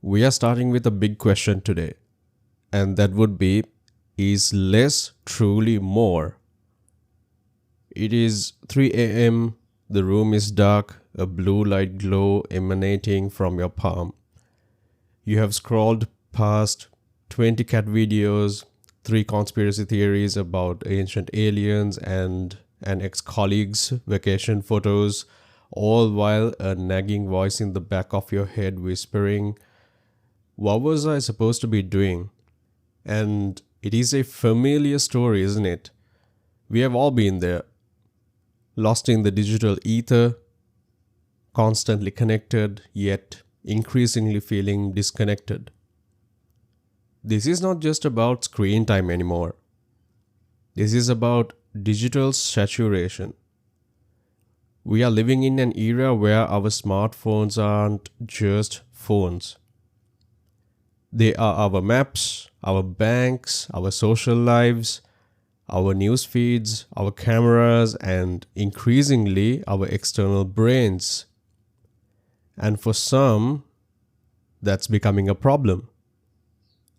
We are starting with a big question today, and that would be, is less truly more? It is 3 a.m., the room is dark, a blue light glow emanating from your palm. You have scrolled past 20 cat videos, 3 conspiracy theories about ancient aliens, and an ex colleague's vacation photos, all while a nagging voice in the back of your head whispering, "What was I supposed to be doing?" And it is a familiar story, isn't it? We have all been there, lost in the digital ether, constantly connected, yet increasingly feeling disconnected. This is not just about screen time anymore. This is about digital saturation. We are living in an era where our smartphones aren't just phones. They are our maps, our banks, our social lives, our news feeds, our cameras, and increasingly our external brains. And for some, that's becoming a problem.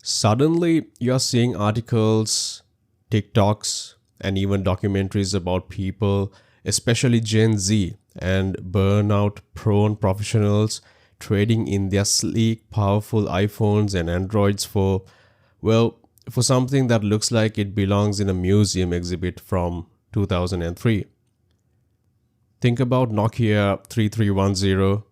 Suddenly, you're seeing articles, TikToks, and even documentaries about people, especially Gen Z and burnout prone professionals, trading in their sleek, powerful iPhones and Androids for something that looks like it belongs in a museum exhibit from 2003. Think about Nokia 3310.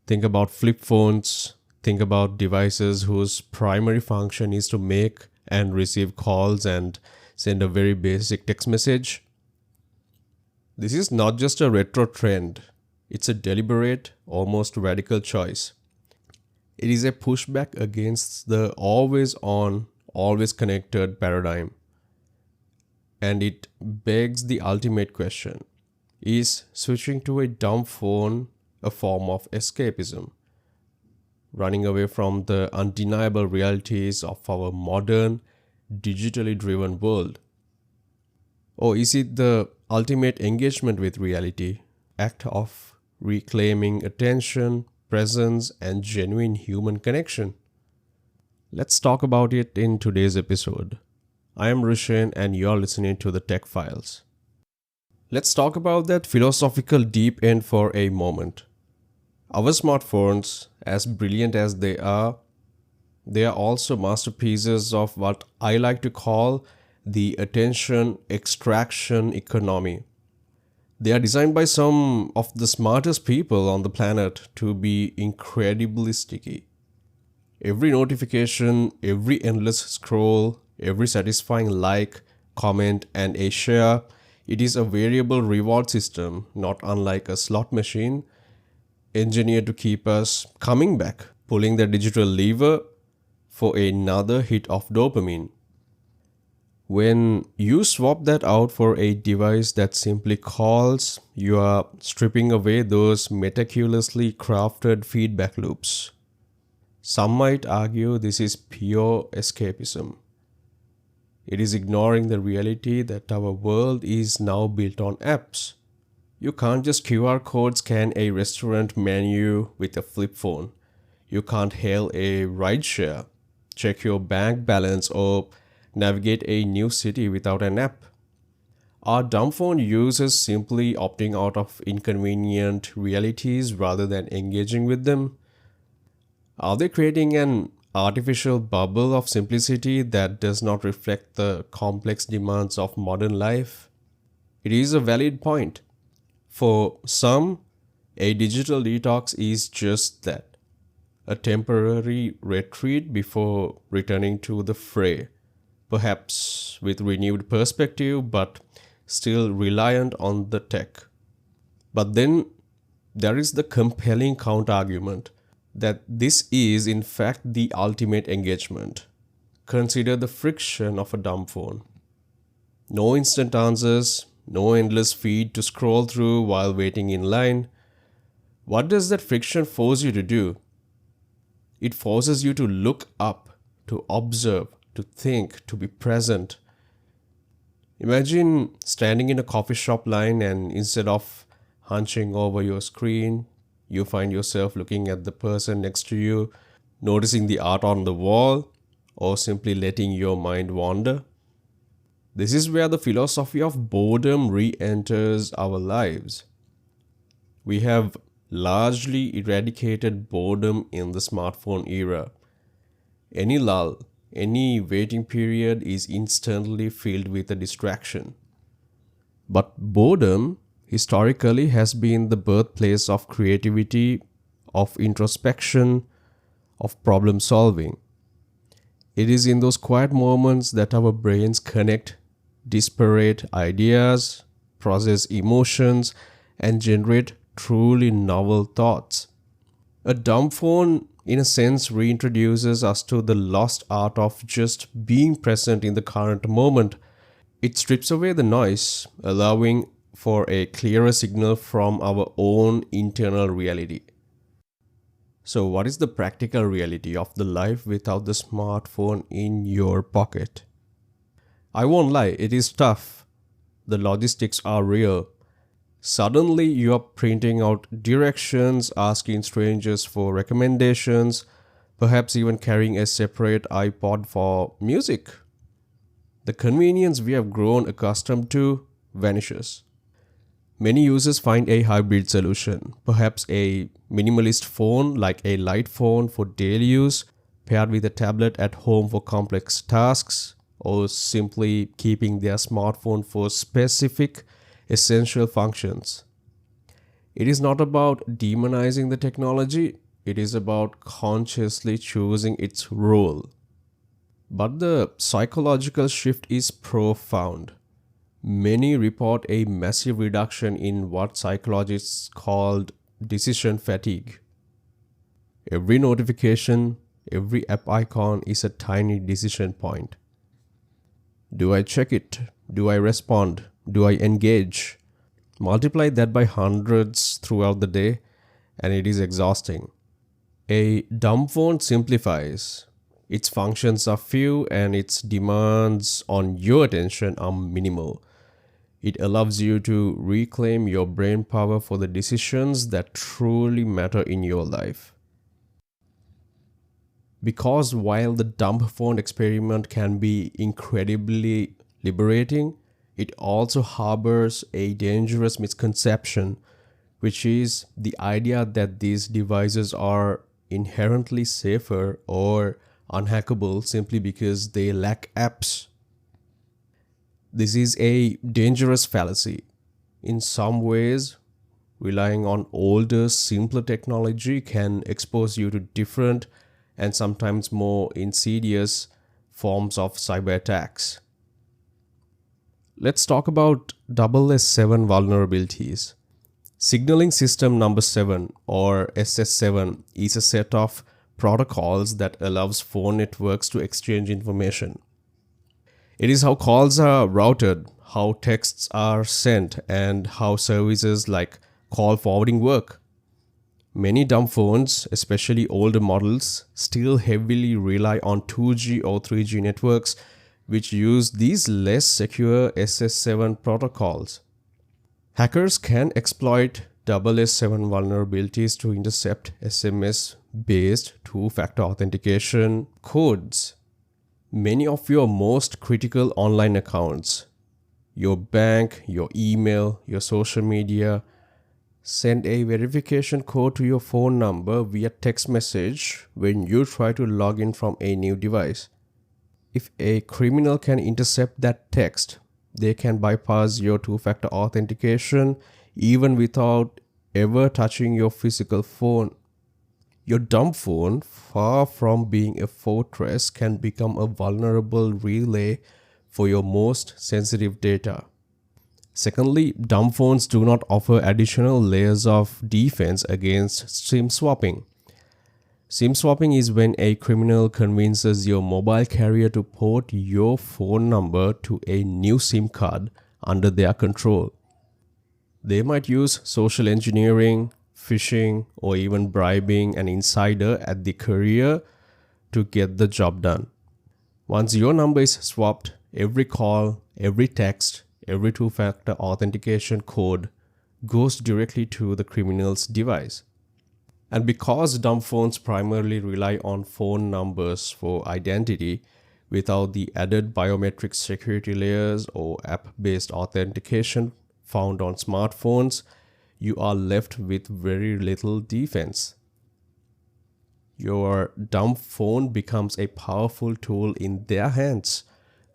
Think about flip phones. Think about devices whose primary function is to make and receive calls and send a very basic text message. This is not just a retro trend. It's a deliberate, almost radical choice. It is a pushback against the always on, always connected paradigm. And it begs the ultimate question: is switching to a dumb phone a form of escapism? Running away from the undeniable realities of our modern, digitally driven world? Or is it the ultimate engagement with reality, act of reclaiming attention, presence, and genuine human connection? Let's talk about it in today's episode. I am Rushan and you're listening to the Tech Files. Let's talk about that philosophical deep end for a moment. Our smartphones, as brilliant as they are also masterpieces of what I like to call the attention extraction economy. They are designed by some of the smartest people on the planet to be incredibly sticky. Every notification, every endless scroll, every satisfying like, comment, and a share, it is a variable reward system, not unlike a slot machine, engineered to keep us coming back, pulling the digital lever for another hit of dopamine. When you swap that out for a device that simply calls, you are stripping away those meticulously crafted feedback loops. Some might argue this is pure escapism. It is ignoring the reality that our world is now built on apps. You can't just QR code scan a restaurant menu with a flip phone. You can't hail a rideshare, check your bank balance, or navigate a new city without an app. Are dumb phone users simply opting out of inconvenient realities rather than engaging with them? Are they creating an artificial bubble of simplicity that does not reflect the complex demands of modern life? It is a valid point. For some, a digital detox is just that, a temporary retreat before returning to the fray, perhaps with renewed perspective but still reliant on the tech. But then there is the compelling counterargument that this is in fact the ultimate engagement. Consider the friction of a dumb phone. No instant answers, no endless feed to scroll through while waiting in line. What does that friction force you to do? It forces you to look up, to observe, to think, to be present. Imagine standing in a coffee shop line and instead of hunching over your screen, you find yourself looking at the person next to you noticing the art on the wall, or simply letting your mind wander. This is where the philosophy of boredom re-enters our lives. We have largely eradicated boredom in the smartphone era. Any lull, any waiting period is instantly filled with a distraction. But boredom historically has been the birthplace of creativity, of introspection, of problem solving. It is in those quiet moments that our brains connect disparate ideas, process emotions, and generate truly novel thoughts. A dumb phone, in a sense, reintroduces us to the lost art of just being present in the current moment. It strips away the noise, allowing for a clearer signal from our own internal reality. So, what is the practical reality of the life without the smartphone in your pocket? I won't lie, it is tough. The logistics are real. Suddenly, you are printing out directions, asking strangers for recommendations, perhaps even carrying a separate iPod for music. The convenience we have grown accustomed to vanishes. Many users find a hybrid solution, perhaps a minimalist phone like a light phone for daily use, paired with a tablet at home for complex tasks, or simply keeping their smartphone for specific essential functions. It is not about demonizing the technology, it is about consciously choosing its role. But the psychological shift is profound. Many report a massive reduction in what psychologists called decision fatigue. Every notification, every app icon is a tiny decision point. Do I check it? Do I respond? Do I engage? Multiply that by hundreds throughout the day, and it is exhausting. A dumb phone simplifies. Its functions are few and its demands on your attention are minimal. It allows you to reclaim your brain power for the decisions that truly matter in your life. Because while the dumb phone experiment can be incredibly liberating, it also harbors a dangerous misconception, which is the idea that these devices are inherently safer or unhackable simply because they lack apps. This is a dangerous fallacy. In some ways, relying on older, simpler technology can expose you to different and sometimes more insidious forms of cyber attacks. Let's talk about SS7 vulnerabilities. Signaling System Number 7 or SS7 is a set of protocols that allows phone networks to exchange information. It is how calls are routed, how texts are sent, and how services like call forwarding work. Many dumb phones, especially older models, still heavily rely on 2G or 3G networks, which use these less secure SS7 protocols. Hackers can exploit SS7 vulnerabilities to intercept SMS-based two-factor authentication codes. Many of your most critical online accounts, your bank, your email, your social media, send a verification code to your phone number via text message when you try to log in from a new device. If a criminal can intercept that text, they can bypass your two-factor authentication even without ever touching your physical phone. Your dumb phone, far from being a fortress, can become a vulnerable relay for your most sensitive data. Secondly, dumb phones do not offer additional layers of defense against SIM swapping. SIM swapping is when a criminal convinces your mobile carrier to port your phone number to a new SIM card under their control. They might use social engineering, phishing, or even bribing an insider at the carrier to get the job done. Once your number is swapped, every call, every text, every two-factor authentication code goes directly to the criminal's device. And because dumb phones primarily rely on phone numbers for identity without the added biometric security layers or app-based authentication found on smartphones, you are left with very little defense. Your dumb phone becomes a powerful tool in their hands,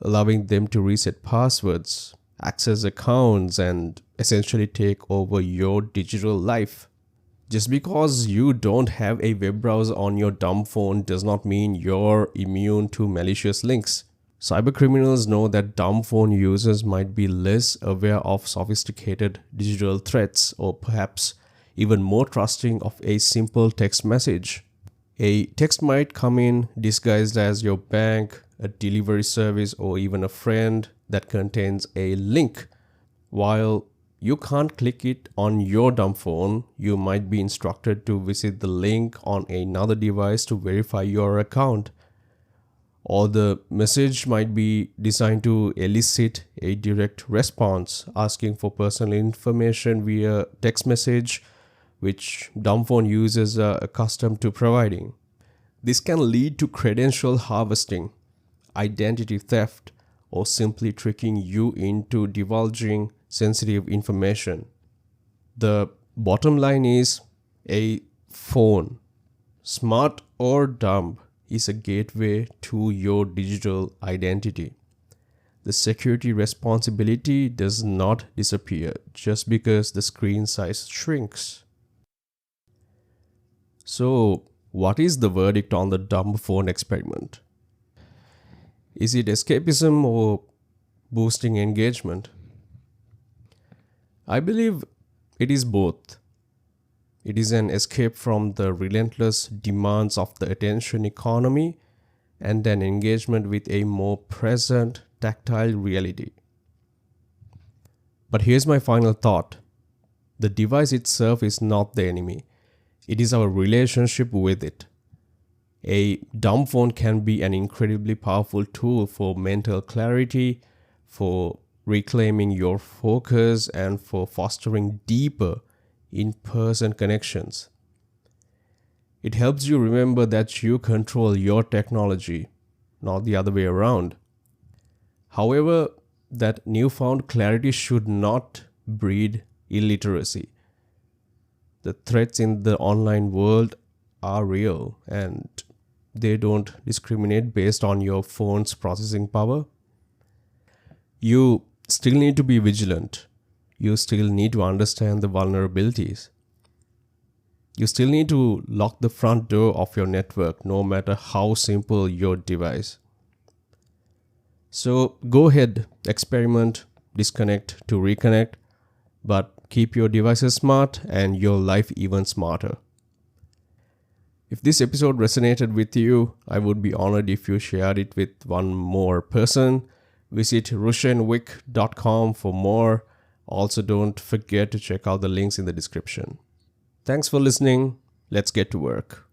allowing them to reset passwords, access accounts, and essentially take over your digital life. Just because you don't have a web browser on your dumb phone does not mean you're immune to malicious links. Cybercriminals know that dumb phone users might be less aware of sophisticated digital threats, or perhaps even more trusting of a simple text message. A text might come in disguised as your bank, a delivery service, or even a friend that contains a link. While you can't click it on your dumb phone, you might be instructed to visit the link on another device to verify your account. Or the message might be designed to elicit a direct response, asking for personal information via text message, which dumb phone users are accustomed to providing. This can lead to credential harvesting, identity theft, or simply tricking you into divulging sensitive information. The bottom line is, a phone, smart or dumb, is a gateway to your digital identity. The security responsibility does not disappear just because the screen size shrinks. So, what is the verdict on the dumb phone experiment? Is it escapism or boosting engagement? I believe it is both. It is an escape from the relentless demands of the attention economy and an engagement with a more present, tactile reality. But here's my final thought. The device itself is not the enemy. It is our relationship with it. A dumb phone can be an incredibly powerful tool for mental clarity, for reclaiming your focus, and for fostering deeper in-person connections. It helps you remember that you control your technology, not the other way around. However, that newfound clarity should not breed illiteracy. The threats in the online world are real, and they don't discriminate based on your phone's processing power. You still need to be vigilant. You still need to understand the vulnerabilities. You still need to lock the front door of your network, no matter how simple your device. So go ahead, experiment, disconnect to reconnect, but keep your devices smart and your life even smarter. If this episode resonated with you, I would be honored if you shared it with one more person. Visit rushenwick.com for more. Also, don't forget to check out the links in the description. Thanks for listening. Let's get to work.